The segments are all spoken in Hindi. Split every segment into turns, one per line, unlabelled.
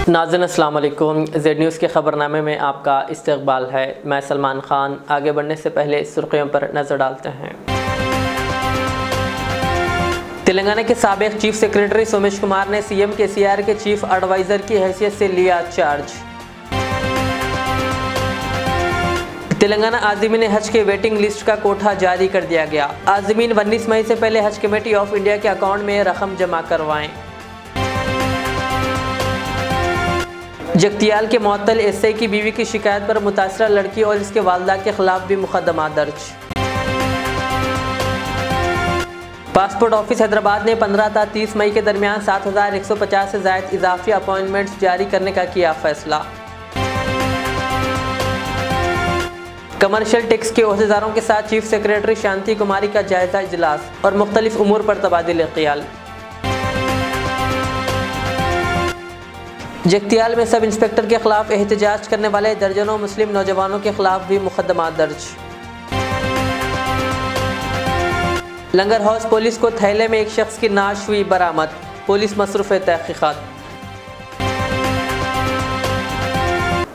नाज़रीन अस्सलाम वालेकुम। ज़ेड न्यूज़ के ख़बरनामे में आपका इस्तकबाल है। मैं सलमान ख़ान। आगे बढ़ने से पहले सुर्खियों पर नज़र डालते हैं। तेलंगाना के साबिक़ चीफ सेक्रेटरी सोमेश कुमार ने सीएम केसीआर के चीफ एडवाइज़र की हैसियत से लिया चार्ज। तेलंगाना आज़मीन हज के वेटिंग लिस्ट का कोटा जारी कर दिया गया। आज़मीन 19 मई से पहले हज कमेटी ऑफ इंडिया के अकाउंट में रकम जमा करवाएं। जगतियाल के मुअत्तल एसआई की बीवी की शिकायत पर मुतासरा लड़की और इसके वालिदा के खिलाफ भी मुकदमा दर्ज। पासपोर्ट ऑफिस हैदराबाद ने 15 था 30 मई के दरमियान 7150 से ज़ायद इजाफी अपॉइंटमेंट्स जारी करने का किया फैसला। कमर्शियल टैक्स के ओहदेदारों के साथ चीफ सेक्रेटरी शांति कुमारी का जायजा इजलास और मुख्तलिफ उमूर पर तबादिल ख्याल। जगतियाल में सब इंस्पेक्टर के खिलाफ एहतजाज करने वाले दर्जनों मुस्लिम नौजवानों के खिलाफ भी मुकदमा दर्ज। लंगर हाउस पुलिस को थैले में एक शख्स की नाश हुई बरामद। पुलिस मसरूफ़ तहक़ीक़ात।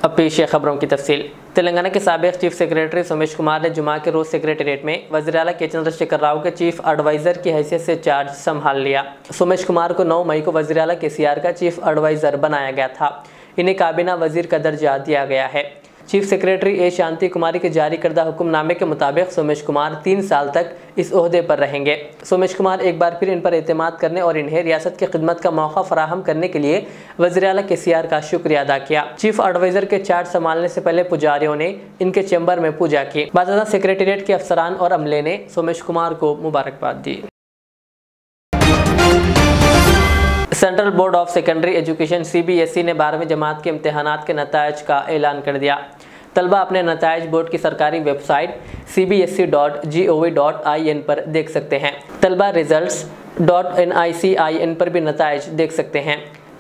अब पेश है खबरों की तफसील। तेलंगाना के साबिक़ चीफ सेक्रेटरी सोमेश कुमार ने जुमा के रोज़ सेक्रेटेरिएट में वज़ीर आला के चंद्रशेखर राव के चीफ एडवाइज़र की हैसियत से चार्ज संभाल लिया। सोमेश कुमार को 9 मई को वज़ीर आला केसीआर का चीफ एडवाइज़र बनाया गया था। इन्हें काबीना वज़ीर का दर्जा दिया गया है। चीफ सेक्रेटरी ए शांति कुमारी के जारी करदा हुक्मनामे के मुताबिक सोमेश कुमार 3 साल तक इस ओहदे पर रहेंगे। सोमेश कुमार एक बार फिर इन पर एतमाद करने और इन्हें रियासत की खिदमत का मौका फराहम करने के लिए वज़ीर आला केसीआर का शुक्रिया अदा किया। चीफ एडवाइज़र के चार्ज संभालने से पहले पुजारियों ने इनके चैम्बर में पूजा की। बाज़ादा सेक्रेटेरिएट के अफसरान और अमले ने सोमेश कुमार को मुबारकबाद दी। Central board of secondary education CBSE ने 12वीं जमात के इम्तहानात के नतायज का ऐलान कर दिया। तलबा अपने नतायज बोर्ड की सरकारी वेबसाइट cbse.gov.in पर देख सकते हैं। तलबा results.nicin पर भी नतायज देख सकते हैं।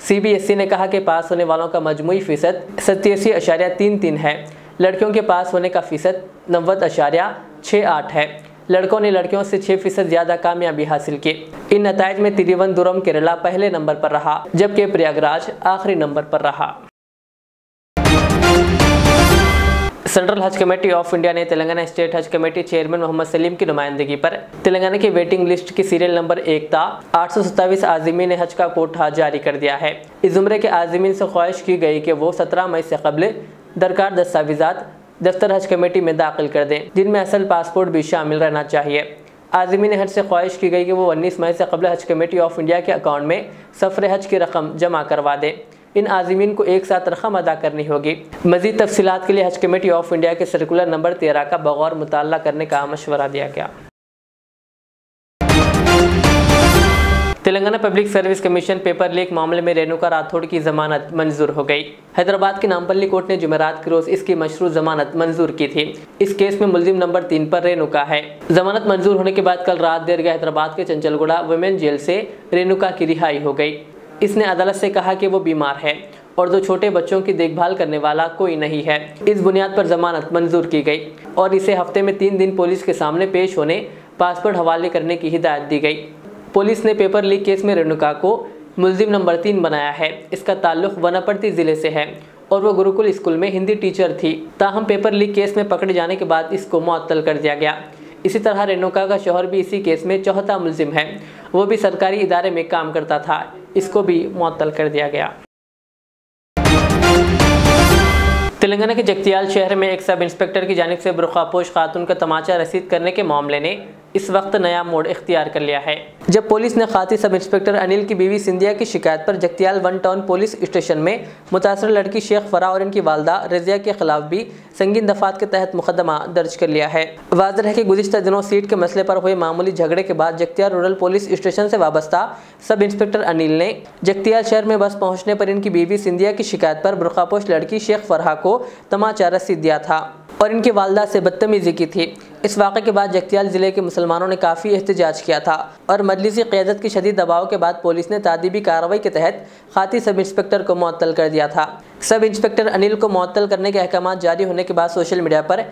CBSE ने कहा कि पास होने वालों का मजमूई फ़ीसद 87.33 है। लड़कियों के पास होने का फ़ीसद 90.68 है। लड़कों ने लड़कियों से 6% ज़्यादा कामयाबी हासिल की। इन नतायज में तिरुवनंतपुरम केरला पहले नंबर पर रहा, जबकि प्रयागराज आखिरी नंबर पर रहा। सेंट्रल हज कमेटी ऑफ इंडिया ने तेलंगाना स्टेट हज कमेटी चेयरमैन मोहम्मद सलीम की नुमाइंदगी पर तेलंगाना की वेटिंग लिस्ट की सीरियल नंबर 1 था 827 आज़मीन हज का कोटा जारी कर दिया है। इस ज़ुमरे के आज़मीन से ख्वाहिश की गई कि वो 17 मई से कबल दरकार दस्तावेज़ात दफ्तर हज कमेटी में दाखिल कर दें, जिनमें असल पासपोर्ट भी शामिल रहना चाहिए। आज़मीन हज से ख्वाहिश की गई कि वो 19 मई से कबल हज कमेटी ऑफ इंडिया के अकाउंट में सफ़र हज की रकम जमा करवा दें। इन आज़मीन को एक साथ रकम अदा करनी होगी। मज़ीद तफसीलात के लिए हज कमेटी ऑफ इंडिया के सर्कुलर नंबर 13 का बगौर मुताला करने का मशवरा दिया गया। Telangana public service commission paper leak मामले में रेणुका राठौड़ की जमानत मंजूर हो गई। हैदराबाद की नामपल्ली कोर्ट ने जुमेरात के रोज इसकी मशरू जमानत मंजूर की थी। इस केस में मुलजिम नंबर 3 पर रेणुका है। जमानत मंजूर होने के बाद कल रात देर गए हैदराबाद के चंचलगुड़ा वुमेन जेल से रेणुका की रिहाई हो गई। इसने अदालत से कहा कि वो बीमार है और 2 छोटे बच्चों की देखभाल करने वाला कोई नहीं है। इस बुनियाद पर जमानत मंजूर की गई और इसे हफ्ते में 3 दिन पुलिस के सामने पेश होने, पासपोर्ट हवाले करने की हिदायत दी गई। पुलिस ने पेपर लीक केस में रेणुका को मुलजिम नंबर 3 बनाया है। इसका ताल्लुक वनापर्ती ज़िले से है और वो गुरुकुल स्कूल में हिंदी टीचर थी। ताहम पेपर लीक केस में पकड़े जाने के बाद इसको मुअत्तल कर दिया गया। इसी तरह रेणुका का शौहर भी इसी केस में चौथा मुलजिम है। वो भी सरकारी इदारे में काम करता था, इसको भी मुअत्तल कर दिया गया। तेलंगाना के जगतियाल शहर में एक सब इंस्पेक्टर की जानिब से बुर्खापोश खातून का तमाचा रसीद करने के मामले ने इस वक्त नया मोड़ इख्तियार कर लिया है। जब पुलिस ने खाती सब इंस्पेक्टर अनिल की बीवी सिंधिया की शिकायत पर जगतियाल 1 टाउन पुलिस स्टेशन में मुतासर लड़की शेख फरा और इनकी वालदा रजिया के खिलाफ भी संगीन दफात के तहत मुकदमा दर्ज कर लिया है। वाज़ेह है कि गुज़िश्ता दिनों सीट के मसले पर हुए मामूली झगड़े के बाद जगतियाल रूरल पुलिस स्टेशन से वाबस्ता सब इंस्पेक्टर अनिल ने जगतियाल शहर में बस पहुँचने पर इनकी बीवी सिंधिया की शिकायत पर बुर्खापोश लड़की शेख फरहा को तमाचा रसीद दिया था और इनकी वालदा से बदतमीजी की थी। इस वाक़े के बाद जगतियाल ज़िले के मुसलमानों ने काफ़ी एहतजाज किया था और मजलिसी क़यादत की शदीद दबाव के बाद पुलिस ने तादीबी कार्रवाई के तहत खाती सब इंस्पेक्टर को मुअत्तल कर दिया था। सब इंस्पेक्टर अनिल को मुअत्तल करने के अहकाम जारी होने के बाद सोशल मीडिया पर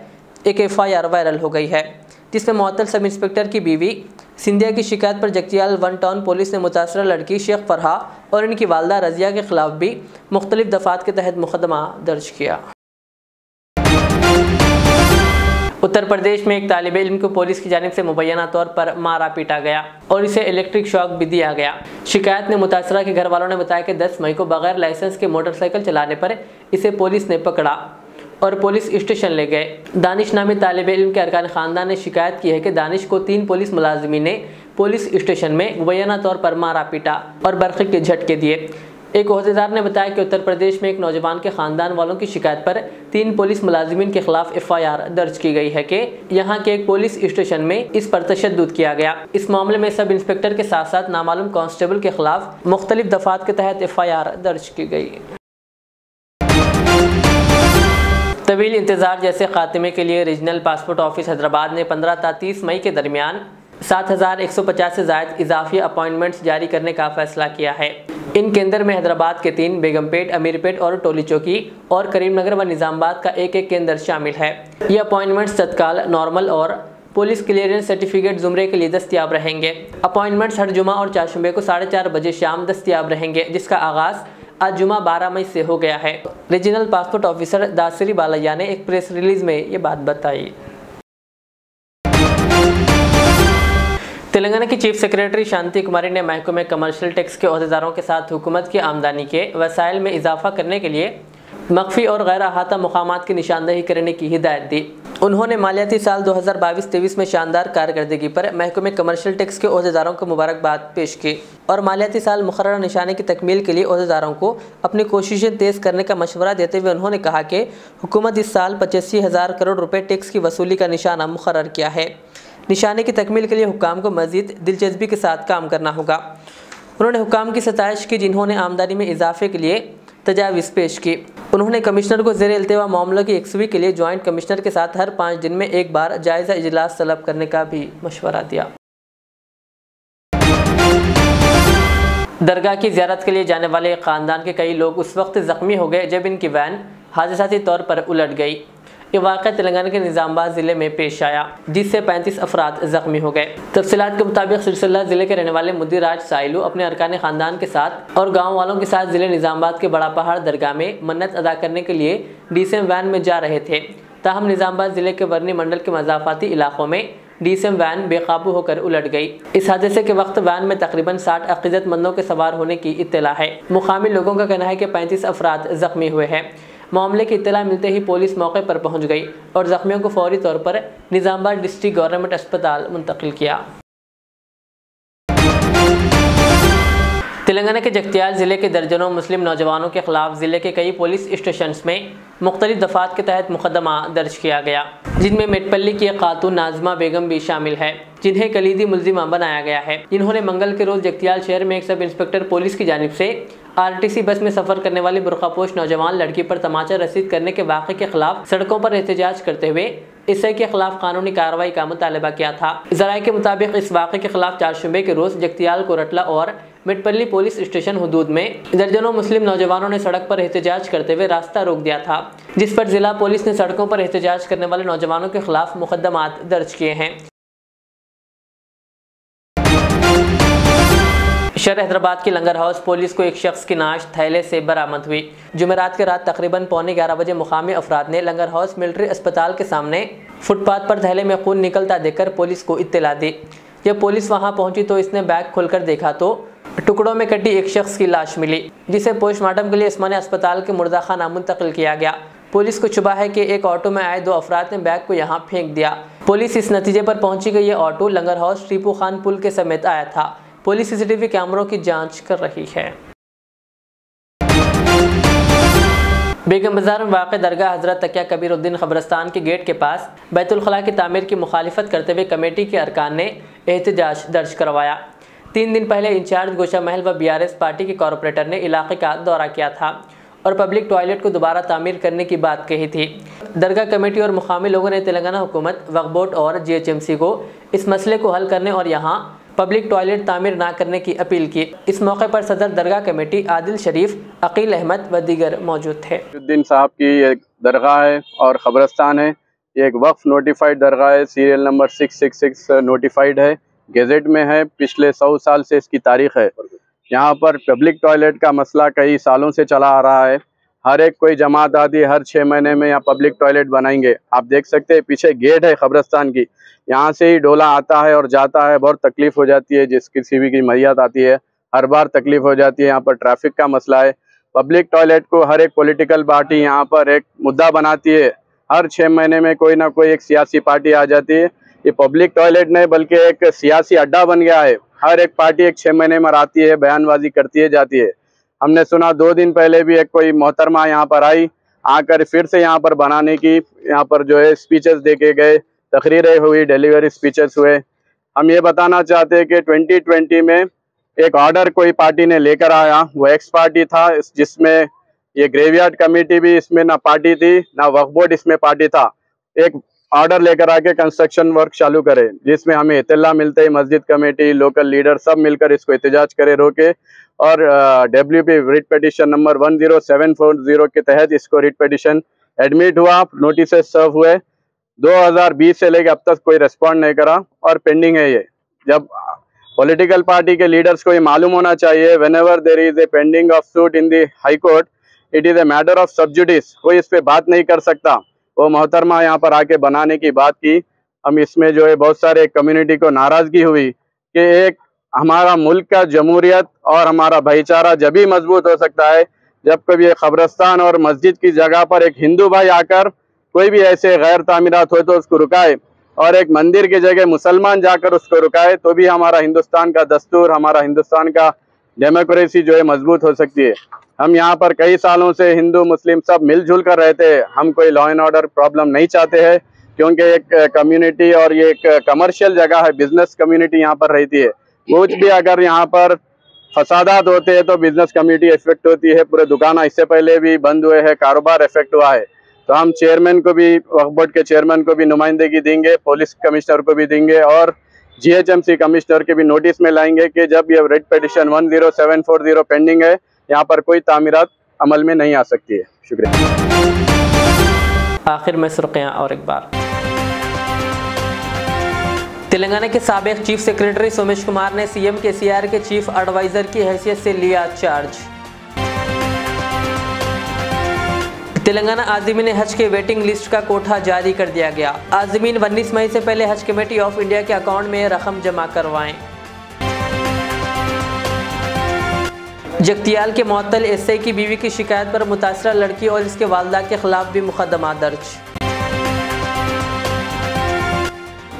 एक FIR वायरल हो गई है, जिसमें मुअत्तल सब इंस्पेक्टर की बीवी सिंधिया की शिकायत पर जगतियाल वन टाउन पुलिस ने मुतासरा लड़की शेख फरहा और इनकी वालदा रजिया के खिलाफ भी मुख्तलिफ दफात के तहत मुकदमा दर्ज किया। उत्तर प्रदेश में एक तालिब इल्म को पुलिस की जानिब से मुबैना तौर पर मारा पीटा गया और इसे इलेक्ट्रिक शॉक भी दिया गया। शिकायत में मुतासरा के घर वालों ने बताया कि 10 मई को बगैर लाइसेंस के मोटरसाइकिल चलाने पर इसे पुलिस ने पकड़ा और पुलिस स्टेशन ले गए। दानिश नामी तालिब इल्म के अरकान खानदान ने शिकायत की है कि दानिश को 3 पुलिस मुलाजिमीन ने पुलिस स्टेशन में मुबैना तौर पर मारा पीटा और बरक़ी के झटके दिए। एक ओहदेदार ने बताया कि उत्तर प्रदेश में एक नौजवान के खानदान वालों की शिकायत पर 3 पुलिस मुलाजिमीन के खिलाफ FIR दर्ज की गई है कि यहां के एक पुलिस स्टेशन में इस पर तशद्दुद किया गया। इस मामले में सब इंस्पेक्टर के साथ साथ नामालूम कांस्टेबल के खिलाफ मुख्तलिफ दफात के तहत FIR दर्ज की गई। तवील इंतजार जैसे खात्मे के लिए रीजनल पासपोर्ट ऑफिस हैदराबाद ने 15 ta 30 मई के दरमियान 7150 से ज़ायद इजाफी अपॉइंटमेंट्स जारी करने का फैसला किया है। इन केंद्र में हैदराबाद के 3, बेगमपेट, अमीरपेट और टोली चौकी और करीमनगर व निज़ामाबाद का एक केंद्र शामिल है। ये अपॉइंटमेंट्स तत्काल, नॉर्मल और पुलिस क्लियरेंस सर्टिफिकेट ज़ुमरे के लिए दस्तियाब रहेंगे। अपॉइंटमेंट्स हर जुमा और चारशंबे को 4:30 बजे शाम दस्तियाब रहेंगे, जिसका आगाज़ आज जुमा 12 मई से हो गया है। Regional passport officer Dasari Balayya ने एक प्रेस रिलीज में ये बात बताई। तेलंगाना की चीफ सेक्रेटरी शांति कुमारी ने महकमे कमर्शियल टैक्स के ओहदेदारों के साथ हुकूमत की आमदनी के वसाइल में इजाफा करने के लिए मख्फी और गैर अहाता मकामात की निशानदेही करने की हिदायत दी। उन्होंने मालियाती साल 2022-23 में शानदार कारकर्दगी पर महकमे कमर्शियल टैक्स के ओहदेदारों को मुबारकबाद पेश की और मालियाती साल मुकर्ररा निशाने की तकमील के लिए ओहदेदारों को अपनी कोशिशें तेज़ करने का मशवरा देते हुए उन्होंने कहा कि हुकूमत इस साल 85,000 करोड़ रुपये टैक्स की वसूली का निशाना मुकर्रर किया है। निशाने की तकमील के लिए हुक्काम को मज़ीद दिलचस्पी के साथ काम करना होगा। उन्होंने हुक्काम की सताइश की जिन्होंने आमदनी में इजाफे के लिए तजावीज़ पेश की। उन्होंने कमिश्नर को ज़ेर इल्तिवा मामलों की यकसुई के लिए जॉइंट कमिश्नर के साथ हर 5 दिन में एक बार जायज़ा इजलास तलब करने का भी मशवरा दिया। दरगाह की ज़ियारत के लिए जाने वाले ख़ानदान के कई लोग उस वक्त ज़ख्मी हो गए जब इनकी वैन हादसाती तौर पर उलट गई। ये वाक़या तेलंगाना के निज़ामाबाद ज़िले में पेश आया, जिससे 35 अफराद ज़ख्मी हो गए। तफसीलात के मुताबिक सिरसिल्ला ज़िले के रहने वाले मुद्दीराज साइलू अपने अरकान ख़ानदान के साथ और गाँव वालों के साथ ज़िले निज़ामाबाद के बड़ा पहाड़ दरगाह में मन्नत अदा करने के लिए DCM वैन में जा रहे थे। ताहम निज़ामाबाद ज़िले के वर्नी मंडल के मज़ाफ़ाती इलाकों में DCM वैन बेकाबू होकर उलट गई। इस हादसे के वक्त वैन में तकरीबन 60 अक़ीदतमंदों के सवार होने की इत्तला है। मुकामी लोगों का कहना है कि 35 अफराद ज़ख्मी हुए हैं। मामले की इत्तला मिलते ही पुलिस मौके पर पहुंच गई और ज़ख्मियों को फौरी तौर पर निज़ामाबाद डिस्ट्रिक्ट गवर्नमेंट अस्पताल मुंतकिल किया। तेलंगाना के जगतियाल ज़िले के दर्जनों मुस्लिम नौजवानों के खिलाफ ज़िले के कई पुलिस स्टेशन में मुख्तलिफ दफ़ात के तहत मुकदमा दर्ज किया गया, जिनमें मेटपल्ली की एक खातून नाज़मा बेगम भी शामिल है, जिन्हें कलीदी मुल्जिमा बनाया गया है। इन्होंने मंगल के रोज़ जगतियाल शहर में एक सब इंस्पेक्टर पुलिस की जानिब से RTC बस में सफ़र करने वाली बुरखापोश नौजवान लड़की पर तमाचा रसीद करने के वाक़े के खिलाफ सड़कों पर एहतजाज करते हुए इससे के खिलाफ कानूनी कार्रवाई का मुतालबा किया था। ज़राए के मुताबिक इस वाक़े के खिलाफ चारशंबे के रोज़ जगतियाल, कोरटला और मेटपल्ली पुलिस स्टेशन हुदूद में दर्जनों मुस्लिम नौजवानों ने सड़क पर एहतजाज करते हुए रास्ता रोक दिया था, जिस पर जिला पुलिस ने सड़कों पर एहतजाज करने वाले नौजवानों के खिलाफ मुकदमात दर्ज किए हैं। शहर हैदराबाद की लंगर हाउस पुलिस को एक शख्स की नाश थैले से बरामद हुई। जुमेरात की रात तकरीबन 11:15 बजे मुकामी अफराद ने लंगर हाउस मिलिट्री अस्पताल के सामने फुटपाथ पर थैले में खून निकलता देखकर पुलिस को इत्तला दी। जब पुलिस वहां पहुंची तो इसने बैग खोलकर देखा तो टुकड़ों में कटी एक शख्स की लाश मिली, जिसे पोस्टमार्टम के लिए उस्मानिया अस्पताल के मुर्दा खाना मुंतकिल किया गया। पुलिस को शुबा है कि एक ऑटो में आए 2 अफराद ने बैग को यहां फेंक दिया। पुलिस इस नतीजे पर पहुंची कि यह ऑटो लंगर हाउस टीपू खान पुल के समेत आया था। पुलिस CCTV कैमरों की जांच कर रही है। बेगम बाजार में वाक़ दरगाह हज़रत तकिया कबीरुद्दीन क़ब्रिस्तान के गेट के पास बैतुल खला की तामीर की मुखालिफत करते हुए कमेटी के अरकान ने एहतजाज दर्ज करवाया। 3 दिन पहले इंचार्ज गोशा महल व BRS पार्टी के कॉरपोरेटर ने इलाके का दौरा किया था और पब्लिक टॉयलेट को दोबारा तामीर करने की बात कही थी। दरगाह कमेटी और मुकामी लोगों ने तेलंगाना हुकूमत, वक्फ बोर्ड और GHMC को इस मसले को हल करने और यहाँ पब्लिक टॉयलेट तामीर ना करने की अपील की। इस मौके पर सदर दरगाह कमेटी आदिल शरीफ, अकील अहमद व दीगर मौजूद थे।
उद्दीन साहब की एक दरगाह है और कब्रिस्तान है। ये एक वक्फ नोटिफाइड दरगाह है, सीरियल नंबर 666 नोटिफाइड है। गेजेट में है, पिछले 100 साल से इसकी तारीख है। यहाँ पर पब्लिक टॉयलेट का मसला कई सालों से चला आ रहा है। हर एक कोई जमात आती है, हर 6 महीने में यहाँ पब्लिक टॉयलेट बनाएंगे। आप देख सकते हैं पीछे गेट है कब्रिस्तान की, यहाँ से ही डोला आता है और जाता है। बहुत तकलीफ हो जाती है, जिस किसी भी की मैयत आती है हर बार तकलीफ हो जाती है। यहाँ पर ट्रैफिक का मसला है। पब्लिक टॉयलेट को हर एक पॉलिटिकल पार्टी यहाँ पर एक मुद्दा बनाती है। हर 6 महीने में कोई ना कोई एक सियासी पार्टी आ जाती है। ये पब्लिक टॉयलेट नहीं बल्कि एक सियासी अड्डा बन गया है। हर एक पार्टी एक 6 महीने में आती है, बयानबाजी करती है, जाती है। हमने सुना 2 दिन पहले भी एक कोई मोहतरमा यहाँ पर आई, आकर फिर से यहाँ पर बनाने की, यहाँ पर जो है स्पीचेस देके गए, तकरीरें हुई, डिलीवरी स्पीचेस हुए। हम ये बताना चाहते हैं कि 2020 में एक ऑर्डर कोई पार्टी ने लेकर आया, वो एक्स पार्टी था, जिसमें ये ग्रेवयार्ड कमेटी भी इसमें ना पार्टी थी, ना वक्फ बोर्ड इसमें पार्टी था। एक ऑर्डर लेकर आके कंस्ट्रक्शन वर्क चालू करे, जिसमें हमें इत्तला मिलते ही मस्जिद कमेटी, लोकल लीडर सब मिलकर इसको एहतजाज करे, रोके और WP रिट पिटिशन नंबर 10740 के तहत इसको रिट पिटिशन एडमिट हुआ, नोटिस सर्व हुए। 2020 से लेकर अब तक कोई रिस्पॉन्ड नहीं करा और पेंडिंग है ये। जब पॉलिटिकल पार्टी के लीडर्स को ये मालूम होना चाहिए, whenever there is a pending of suit in the high court, it is a matter of sub judice. कोई इस पे बात नहीं कर सकता। वो मोहतरमा यहाँ पर आके बनाने की बात की। हम इसमें जो है बहुत सारे कम्युनिटी को नाराजगी हुई कि एक हमारा मुल्क का जमहूरियत और हमारा भाईचारा जब भी मजबूत हो सकता है जब कभी एक कब्रिस्तान और मस्जिद की जगह पर एक हिंदू भाई आकर कोई भी ऐसे गैर तामीरात हो तो उसको रुकाए, और एक मंदिर की जगह मुसलमान जाकर उसको रुकाए, तो भी हमारा हिंदुस्तान का दस्तूर, हमारा हिंदुस्तान का डेमोक्रेसी जो है मजबूत हो सकती है। हम यहाँ पर कई सालों से हिंदू मुस्लिम सब मिलजुल कर रहते हैं। हम कोई लॉ एंड ऑर्डर प्रॉब्लम नहीं चाहते हैं, क्योंकि एक कम्युनिटी और ये एक कमर्शियल जगह है, बिजनेस कम्युनिटी यहाँ पर रहती है। कुछ भी अगर यहाँ पर फसादात होते हैं तो बिजनेस कम्युनिटी इफेक्ट होती है। पूरे दुकान इससे पहले भी बंद हुए हैं, कारोबार इफेक्ट हुआ है। तो हम चेयरमैन को भी, वक्फ बोर्ड के चेयरमैन को भी नुमाइंदगी देंगे, पुलिस कमिश्नर को भी देंगे और GHMC कमिश्नर के भी नोटिस में लाएंगे कि जब ये रिट पिटिशन 10740 पेंडिंग है, यहाँ पर कोई तामीरात अमल में नहीं आ सकती है। शुक्रिया।
आखिर में सुर्खियां और एक बार। तेलंगाना के साबिक चीफ सेक्रेटरी सोमेश कुमार ने CM KCR के चीफ एडवाइजर की हैसियत से लिया चार्ज। तेलंगाना आज़मीन हज के वेटिंग लिस्ट का कोटा जारी कर दिया गया। आज़मीन 19 मई से पहले हज कमेटी ऑफ इंडिया के अकाउंट में रकम जमा करवाएं। जगतियाल के मुअत्तल SI की बीवी की शिकायत पर मुतासरा लड़की और इसके वालिदा के खिलाफ भी मुकदमा दर्ज।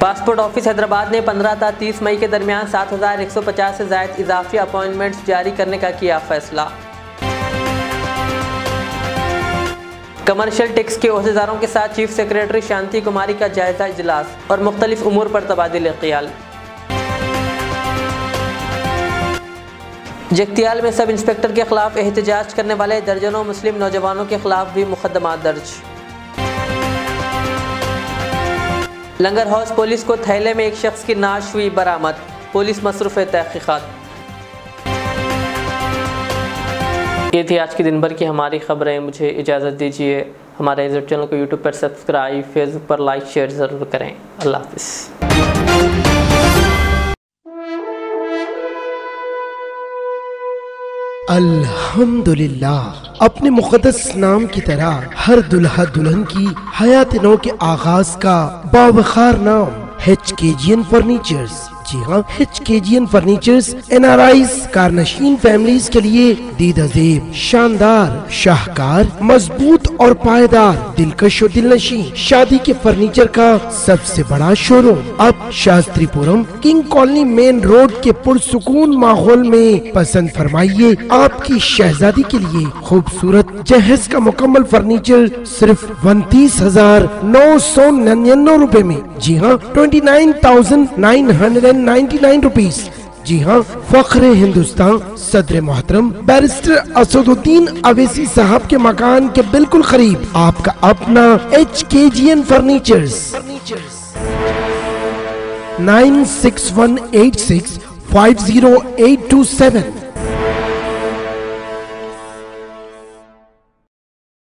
पासपोर्ट ऑफिस हैदराबाद ने 15 था 30 मई के दरमियान 7150 से ज़ायद इजाफी अपॉइंटमेंट्स जारी करने का किया फैसला। कमर्शियल टैक्स के ओहदेदारों के साथ चीफ सेक्रेटरी शांति कुमारी का जायजा इजलास और मुख्तलिफ उमूर पर तबादिल ख्याल। जगतियाल में सब इंस्पेक्टर के खिलाफ एहतजाज करने वाले दर्जनों मुस्लिम नौजवानों के खिलाफ भी मुकदमा दर्ज। लंगर हाउस पुलिस को थैले में एक शख्स की नाश हुई बरामद, पुलिस मसरूफ तहकीकात। ये थी आज की दिन भर की हमारी खबरें। मुझे इजाज़त दीजिए। हमारे यूट्यूब चैनल को यूट्यूब पर सब्सक्राइब, फेसबुक पर लाइक शेयर ज़रूर करें। अल्लाह हाफ़िज़।
अल्हम्दुलिल्लाह, अपने मुक़द्दस नाम की तरह हर दुल्हा दुल्हन की हयात नौ के आगाज का बावखार नाम HKGN फर्नीचर्स। जी हाँ, HKGN फर्नीचर्स NRIs कारनशीन फैमिलीज के लिए दीदाजेब, शानदार, शाहकार, मजबूत और पायदार, दिलकश और दिलनशीं शादी के फर्नीचर का सबसे बड़ा शोरूम अब Shastripuram king colony main road के पुरसुकून माहौल में। पसंद फरमाइए आपकी शहजादी के लिए खूबसूरत जहेज का मुकम्मल फर्नीचर सिर्फ 29,999 रुपए में। जी हाँ, 29,999 रुपीज। जी हाँ, फख्र हिंदुस्तान सदर मोहतरम बैरिस्टर असदुद्दीन अवैसी साहब के मकान के बिल्कुल करीब आपका अपना HKGN फर्नीचर्स। 9618650827